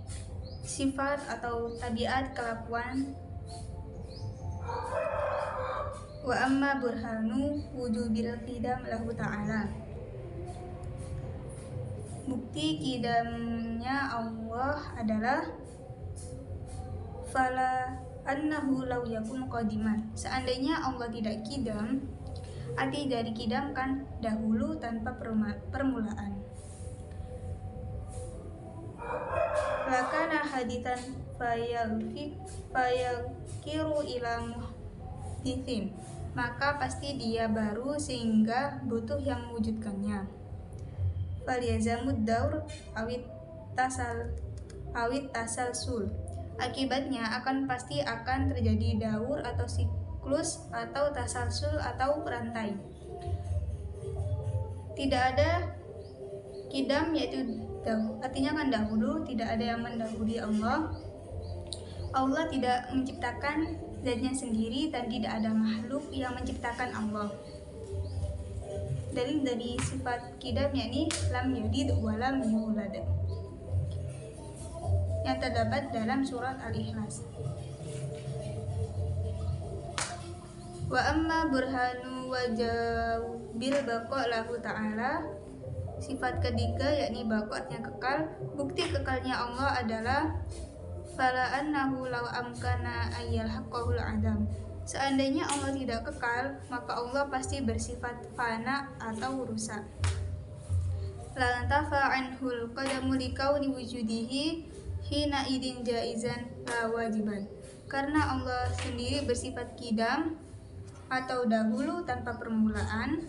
sifat atau tabiat kelakuan Wa amma burhanu wujubil qidam lahu ta'ala. Bukti qidamnya Allah adalah fala annahu law yakun qadiman. Seandainya Allah tidak qidam, arti dari qidam kan dahulu tanpa permulaan. Lakana haditan fayalkiru ila muhdithin, maka pasti dia baru sehingga butuh yang mewujudkannya. Falyazamud daur awit tasalsul, akibatnya pasti akan terjadi daur atau siklus atau tasalsul atau rantai. Tidak ada qidam, yaitu artinya kan dahulu, tidak ada yang mendahului Allah. Allah tidak menciptakan zatnya sendiri dan tidak ada makhluk yang menciptakan Allah. Dalil dari sifat qidam yakni lam yalid wa lam yulad, yang terdapat dalam surat Al-Ikhlas. Wa amma burhanu wajabil baqa lahu ta'ala, sifat ketiga yakni baqa'nya kekal. Bukti kekalnya Allah adalah fala annahu law amkana ayyal haqqahul adam. Seandainya Allah tidak kekal, maka Allah pasti bersifat fana atau rusak. La tafa anhul qadamu likauni wujudihi hina idin jaizan la wajiban. Karena Allah sendiri bersifat qidam atau dahulu tanpa permulaan,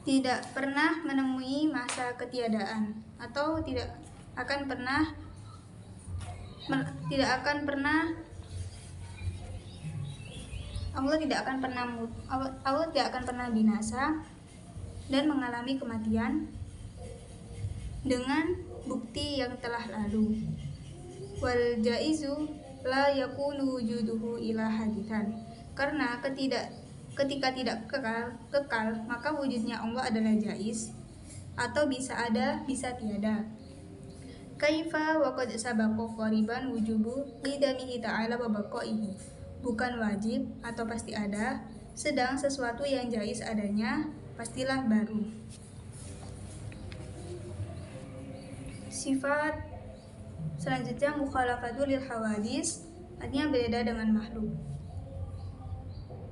tidak pernah menemui masa ketiadaan, atau tidak akan pernah Allah tidak akan pernah binasa dan mengalami kematian dengan bukti yang telah lalu. Wal jaizu la yakunu wujuduhu ila hadithan, karena ketika tidak kekal, maka wujudnya Allah adalah jaiz atau bisa ada, bisa tiada. Kaifa wa qad sabaqa qariban wujubu qidamihi ta'ala wa baqaihi. Bukan wajib atau pasti ada, sedang sesuatu yang jaiz adanya pastilah baru. Sifat selanjutnya mukhalafatul lil hawadis, artinya beda dengan makhluk.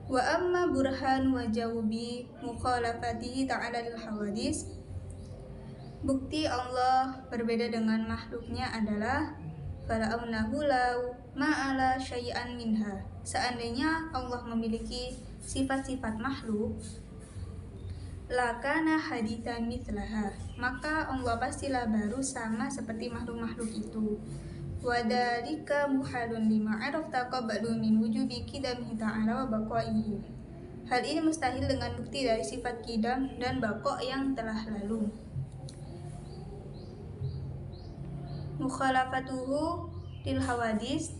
Wa amma burhan wa jawbi mukhalafatihi ta'ala lil hawadis, bukti Allah berbeda dengan makhluknya adalah fala'aunahu lau ma'ala syai'an minha. Seandainya Allah memiliki sifat-sifat makhluk, lakana hadithan mithlaha, maka Allah pastilah baru sama seperti makhluk-makhluk itu. Wadhalika muhalun lima arafta qablu min wujubi qidamihi ta'ala wa baqaihi. Hal ini mustahil dengan bukti dari sifat qidam dan baqa yang telah lalu. Mukhalafatuhu lil hawadis,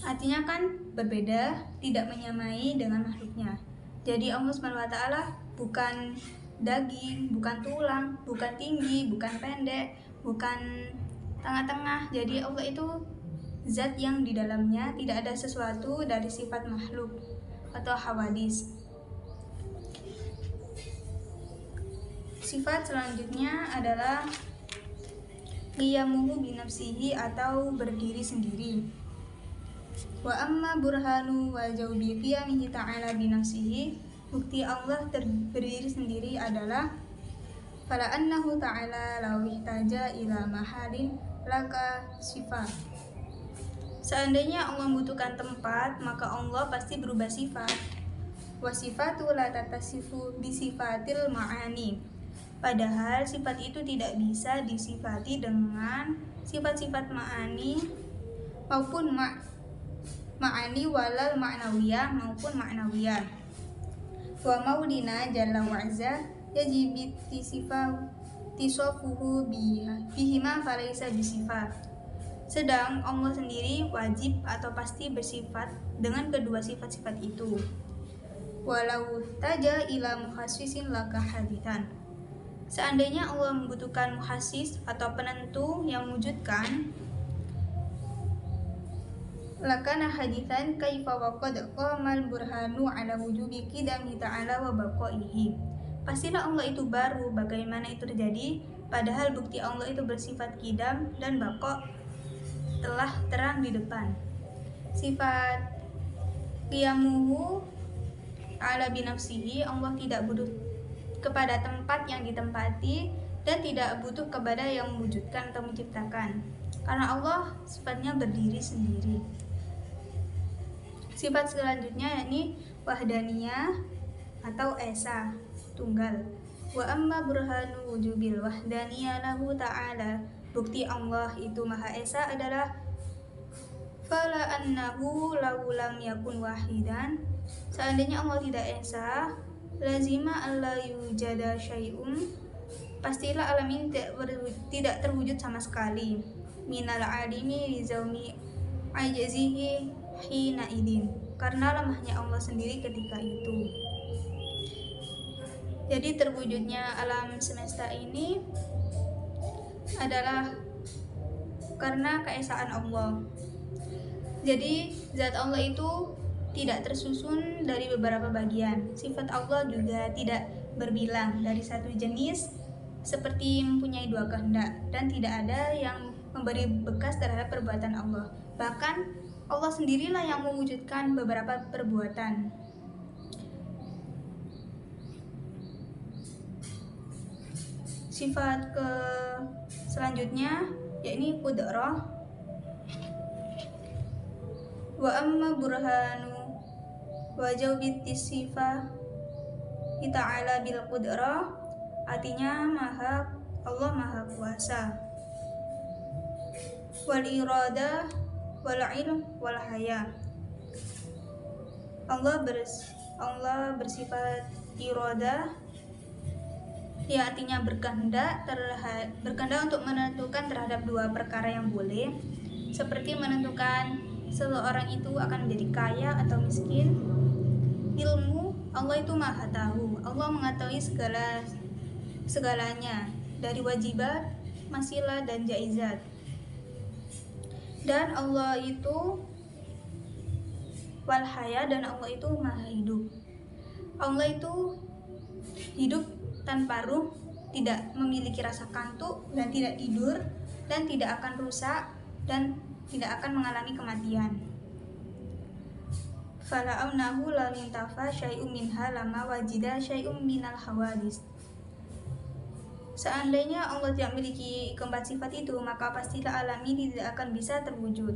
artinya kan berbeda, tidak menyamai dengan makhluknya. Jadi Allah SWT bukan daging, bukan tulang, bukan tinggi, bukan pendek, bukan tengah-tengah. Jadi Allah itu zat yang di dalamnya tidak ada sesuatu dari sifat makhluk atau hawadis. Sifat selanjutnya adalah qiyamuhu binafsihi atau berdiri sendiri. Wa amma burhanu wa jawbi qiyamihi ta'ala binafsihi, bukti Allah berdiri sendiri adalah fala annahu ta'ala law ihtaja ila mahalin laka sifat. Seandainya Allah membutuhkan tempat, maka Allah pasti berubah sifat. Wa sifatu la tatasifu bisifatil ma'ani, padahal sifat itu tidak bisa disifati dengan sifat-sifat ma'ani maupun ma'ani walal ma'nawiyah maupun ma'nawiyah. Wa maulina jalla wa'azza yajib tisofuhu bihima falaisa bisifat. Sedang Allah sendiri wajib atau pasti bersifat dengan kedua sifat-sifat itu. Walau taja ila muhassisin laka hadithan. Seandainya Allah membutuhkan muhassis atau penentu yang mewujudkan, lakana hadithan kaifa wa qad qamal burhanu ala wujubi qidami ta'ala wa baqaihi. Pastilah Allah itu baru, bagaimana itu terjadi, padahal bukti Allah itu bersifat qidam dan baqa telah terang di depan. Sifat qiyamuhu ala binafsihi, Allah tidak butuh kepada tempat yang ditempati dan tidak butuh kepada yang mewujudkan atau menciptakan, karena Allah sifatnya berdiri sendiri. Sifat selanjutnya yakni wahdaniyah atau esa, tunggal. Wa amma burhanu wujubil wahdaniyah lahu ta'ala, bukti Allah itu Maha Esa adalah fala annahu law lam yakun wahidan, seandainya Allah tidak esa, lazima alla yujada syai'un, pastilah alam ini tidak terwujud sama sekali. Minal alimi lizaumi ajazihi hina idin, karena lemahnya Allah sendiri ketika itu. Jadi terwujudnya alam semesta ini adalah karena keesaan Allah. Jadi zat Allah itu tidak tersusun dari beberapa bagian. Sifat Allah juga tidak berbilang dari satu jenis seperti mempunyai dua kehendak, dan tidak ada yang memberi bekas terhadap perbuatan Allah. Bahkan Allah sendirilah yang mewujudkan beberapa perbuatan. Sifat selanjutnya yakni qudrah. Wa amma burhanu wa jawbit sifah ta'ala bil qudrah, artinya Allah maha kuasa. Wal irada wal ilm wal haya, Allah bersifat irada, ya artinya berkehendak untuk menentukan terhadap dua perkara yang boleh, seperti menentukan seseorang itu akan menjadi kaya atau miskin. Ilmu, Allah itu maha tahu, Allah mengetahui segalanya dari wajibat, masilah dan jaizat. Dan Allah itu wal haya, dan Allah itu maha hidup. Allah itu hidup tanpa ruh, tidak memiliki rasa kantuk dan tidak tidur, dan tidak akan rusak dan tidak akan mengalami kematian. Fala amnahu la mintafa syai'un minha lama wajida syai'un minal hawadis. Seandainya Allah tidak memiliki keempat sifat itu, maka pastilah alam ini tidak akan bisa terwujud.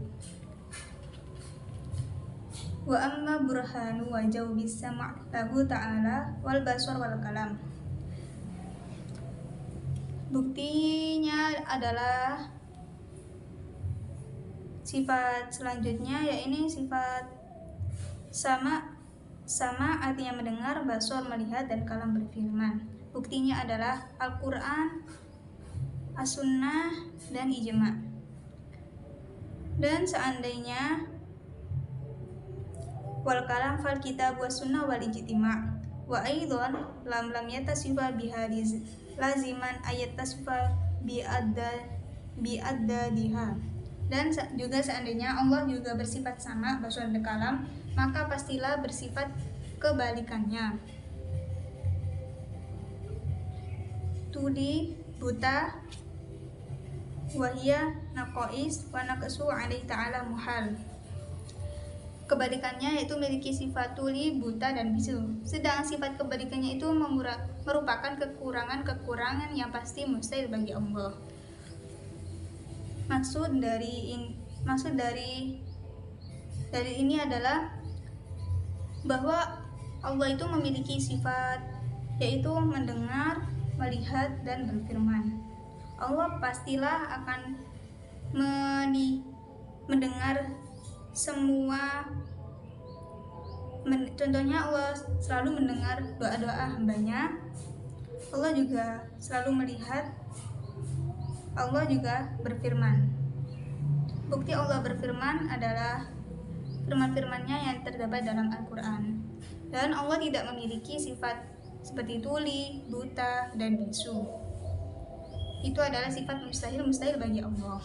Wa amma burhanu wa jawbis sama' lahu ta'ala wal basar wal kalam. Buktinya adalah sifat selanjutnya, yaitu sifat sama artinya mendengar, basar melihat, dan kalam berfirman. Buktinya adalah Al-Quran, As-Sunnah, dan Ijma'. Dan seandainya wal kalam fal kitab wa sunnah wal ijtima', wa aidon lam yatasifa bihadiz laziman ayat tasfa bi'addadiha. Dan juga seandainya Allah juga bersifat sama, basar dan kalam, maka pastilah bersifat kebalikannya. Tuli, buta, wahia, naqais, wa naqsu alaihi ta'ala muhal. Kebalikannya yaitu memiliki sifat tuli, buta, dan bisu. Sedang sifat kebalikannya itu merupakan kekurangan yang pasti mustahil bagi Allah. Maksud dari ini adalah bahwa Allah itu memiliki sifat yaitu mendengar, melihat, dan berfirman. Allah pastilah akan mendengar semua. Contohnya Allah selalu mendengar doa-doa hambanya. Allah juga selalu melihat. Allah juga berfirman. Bukti Allah berfirman adalah firman-firmannya yang terdapat dalam Al-Quran. Dan Allah tidak memiliki sifat seperti tuli, buta, dan bisu. Itu adalah sifat mustahil bagi Allah.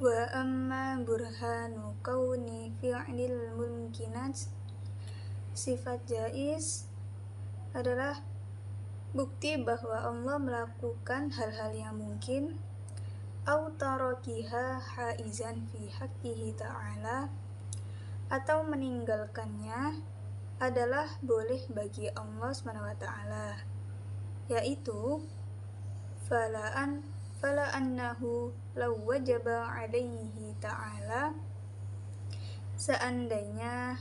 Wa amma burhanu kauni fi'lil mumkinat, sifat jaiz adalah bukti bahwa Allah melakukan hal-hal yang mungkin, au tarakiha haizan fi haqqihi ta'ala, atau meninggalkannya adalah boleh bagi Allah SWT, yaitu fala annahu law wajaba alaihi ta'ala, seandainya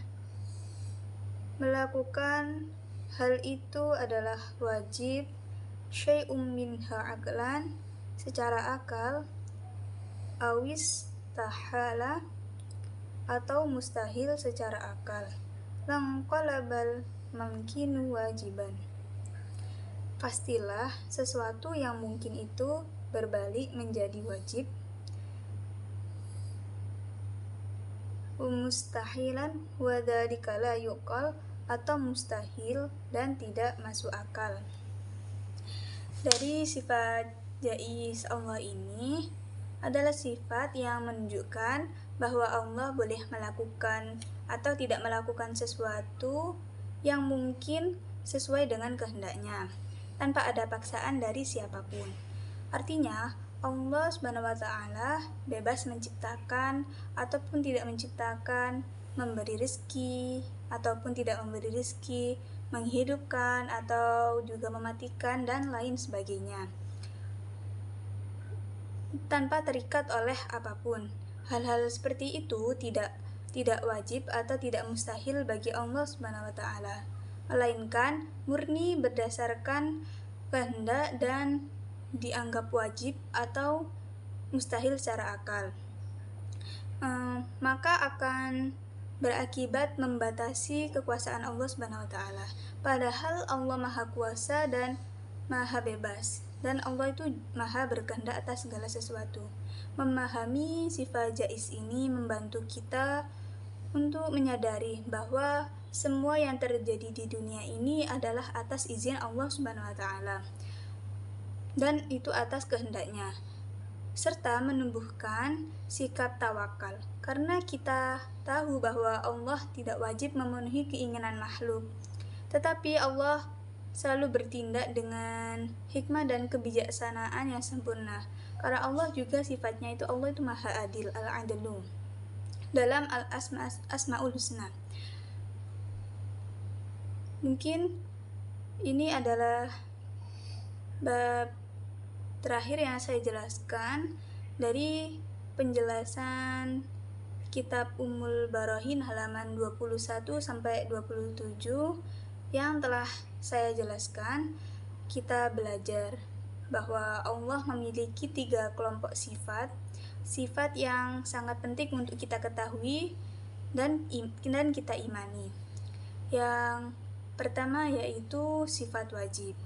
melakukan hal itu adalah wajib, syai'um minha aqlan, secara akal, awis tahala, atau mustahil secara akal, langqalabal mungkinu wajiban, pastilah sesuatu yang mungkin itu berbalik menjadi wajib, mustahilan wa dzalika la yuqal, atau mustahil dan tidak masuk akal. Dari sifat jaiz Allah ini adalah sifat yang menunjukkan bahwa Allah boleh melakukan atau tidak melakukan sesuatu yang mungkin sesuai dengan kehendaknya, tanpa ada paksaan dari siapapun. Artinya, Allah SWT bebas menciptakan ataupun tidak menciptakan, memberi rezeki ataupun tidak memberi rezeki, menghidupkan atau juga mematikan, dan lain sebagainya, tanpa terikat oleh apapun. Hal-hal seperti itu tidak wajib atau tidak mustahil bagi Allah SWT, melainkan murni berdasarkan kehendak dan dianggap wajib atau mustahil secara akal. Maka akan berakibat membatasi kekuasaan Allah SWT. Padahal Allah Maha Kuasa dan Maha Bebas, dan Allah itu Maha berkehendak atas segala sesuatu. Memahami sifat jaiz ini membantu kita untuk menyadari bahwa semua yang terjadi di dunia ini adalah atas izin Allah SWT, dan itu atas kehendaknya, serta menumbuhkan sikap tawakal, karena kita tahu bahwa Allah tidak wajib memenuhi keinginan makhluk, tetapi Allah selalu bertindak dengan hikmah dan kebijaksanaan yang sempurna, karena Allah juga sifatnya itu, Allah itu Maha Adil, Al-Adlu, dalam Al-Asma'ul Husna. Mungkin ini adalah bab terakhir yang saya jelaskan dari penjelasan kitab Ummul Barahin halaman 21 sampai 27 yang telah saya jelaskan. Kita belajar bahwa Allah memiliki 3 kelompok sifat yang sangat penting untuk kita ketahui dan kita imani. Yang pertama yaitu sifat wajib.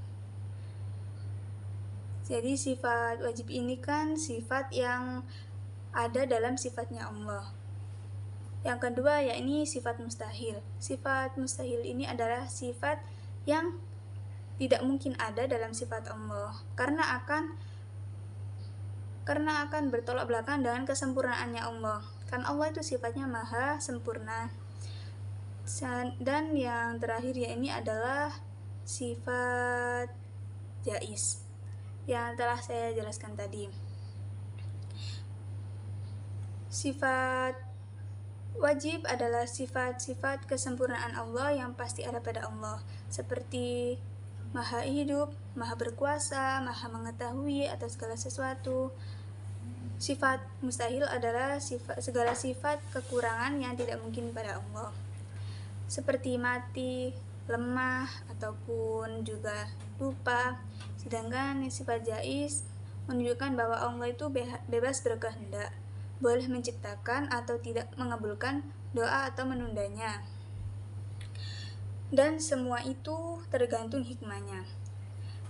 Jadi sifat wajib ini kan sifat yang ada dalam sifatnya Allah. Yang kedua yakni sifat mustahil. Sifat mustahil ini adalah sifat yang tidak mungkin ada dalam sifat Allah, karena akan bertolak belakang dengan kesempurnaannya Allah. Karena Allah itu sifatnya maha sempurna. Dan yang terakhir yakni adalah sifat jaiz yang telah saya jelaskan tadi. Sifat wajib adalah sifat-sifat kesempurnaan Allah yang pasti ada pada Allah, seperti Maha hidup, Maha berkuasa, Maha mengetahui atas segala sesuatu. Sifat mustahil adalah segala sifat kekurangan yang tidak mungkin pada Allah, seperti mati, lemah, ataupun juga lupa. Sedangkan sifat jaiz menunjukkan bahwa Allah itu bebas berkehendak, boleh menciptakan atau tidak mengabulkan doa atau menundanya, dan semua itu tergantung hikmahnya.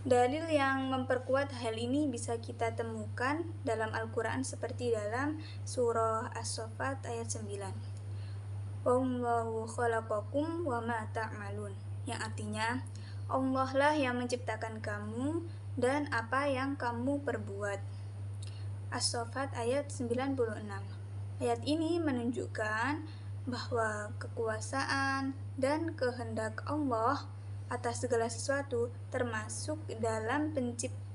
Dalil yang memperkuat hal ini bisa kita temukan dalam Al-Quran, seperti dalam surah As-Saffat ayat 9. Wallahu khalaqakum wa ma ta'malun, yang artinya Allah lah yang menciptakan kamu dan apa yang kamu perbuat. As-Saffat ayat 96. Ayat ini menunjukkan bahwa kekuasaan dan kehendak Allah atas segala sesuatu termasuk dalam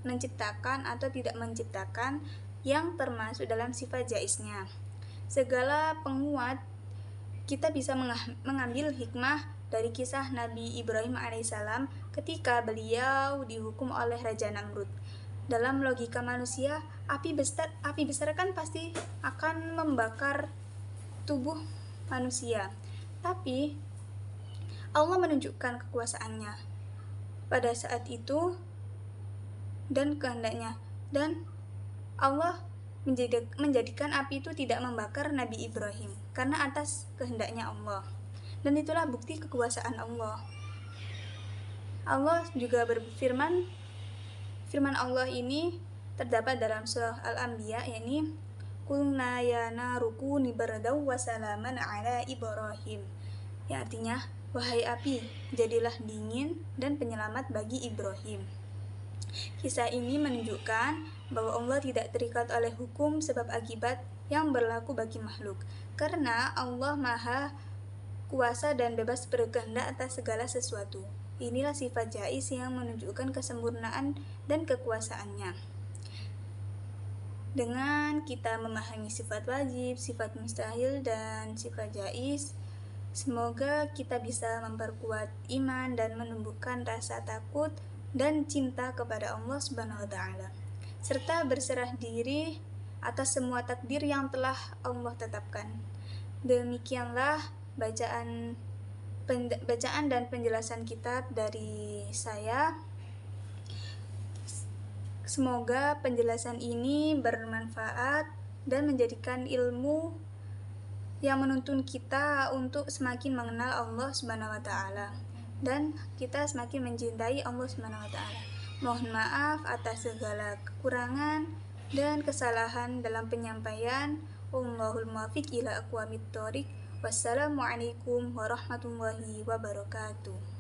menciptakan atau tidak menciptakan, yang termasuk dalam sifat jaiznya. Segala penguat kita bisa mengambil hikmah dari kisah Nabi Ibrahim alaihissalam ketika beliau dihukum oleh Raja Namrud. Dalam logika manusia, api besar kan pasti akan membakar tubuh manusia. Tapi Allah menunjukkan kekuasaannya pada saat itu dan kehendaknya, dan Allah menjadikan api itu tidak membakar Nabi Ibrahim karena atas kehendaknya Allah. Dan itulah bukti kekuasaan Allah. Allah juga berfirman, firman Allah ini terdapat dalam surah Al-Anbiya, yakni Qulna ya naru kuni bardaw wa salaman ala Ibrahim, yang artinya, wahai api, jadilah dingin dan penyelamat bagi Ibrahim. Kisah ini menunjukkan bahwa Allah tidak terikat oleh hukum sebab akibat yang berlaku bagi makhluk, karena Allah Maha Kuasa dan bebas berkehendak atas segala sesuatu. Inilah sifat jaiz yang menunjukkan kesempurnaan dan kekuasaannya. Dengan kita memahami sifat wajib, sifat mustahil, dan sifat jaiz, semoga kita bisa memperkuat iman dan menumbuhkan rasa takut dan cinta kepada Allah Subhanahu wa Ta'ala, serta berserah diri atas semua takdir yang telah Allah tetapkan. Demikianlah bacaan dan penjelasan kitab dari saya. Semoga penjelasan ini bermanfaat dan menjadikan ilmu yang menuntun kita untuk semakin mengenal Allah Subhanahu wa Ta'ala, dan kita semakin mencintai Allah Subhanahu wa Ta'ala. Mohon maaf atas segala kekurangan dan kesalahan dalam penyampaian. Wallahul muwaffiq ila aqwamit thoriq. Wassalamualaikum warahmatullahi wabarakatuh.